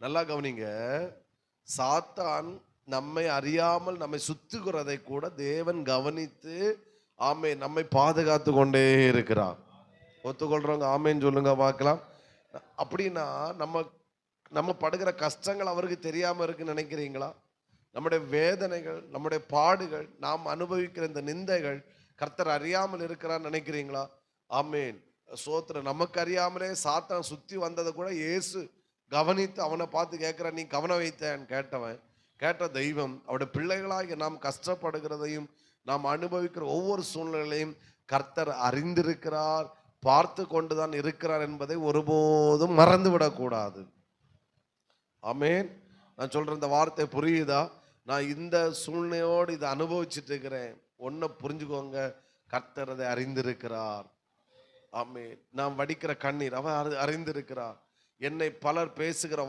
நல்லா கவனிங்க. சாத்தான் நம்மை அறியாமல் நம்மை சுத்துகிறதை கூட தேவன் கவனித்து நம்மை பாதுகாத்து கொண்டே இருக்கிறார். ஒத்துக்கொள்றவங்க ஆமேன்னு சொல்லுங்க பார்க்கலாம். அப்படின்னா நம்ம நம்ம படுகிற கஷ்டங்கள் அவருக்கு தெரியாம இருக்குன்னு நினைக்கிறீங்களா? நம்முடைய வேதனைகள், நம்முடைய பாடுகள், நாம் அனுபவிக்கிற இந்த நிந்தைகள் கர்த்தர் அறியாமல் இருக்கிறான்னு நினைக்கிறீங்களா? ஆமேன். சோத்திரம். நமக்கு அறியாமலே சாத்தான் சுத்தி வந்ததை கூட இயேசு கவனித்து அவனை பார்த்து கேட்கிறான், நீ கவனம் வைத்தேன் கேட்டவன், கேட்ட தெய்வம் அவருடைய பிள்ளைகளாகிய நாம் கஷ்டப்படுகிறதையும் நாம் அனுபவிக்கிற ஒவ்வொரு சூழ்நிலையும் கர்த்தர் அறிந்திருக்கிறார், பார்த்து கொண்டுதான் இருக்கிறார் என்பதை ஒருபோதும் மறந்து விடக்கூடாது. ஆமேன். நான் சொல்ற இந்த வார்த்தை புரியுதா? நான் இந்த சூழ்நிலையோடு இதை அனுபவிச்சுட்டு இருக்கிறேன். ஒன்ன புரிஞ்சுக்கோங்க, கர்த்தர் அதை அறிந்திருக்கிறார். ஆமேன். நாம் வடிக்கிற கண்ணீர் அவர் அறிந்திருக்கிறார். என்னை பலர் பேசுகிற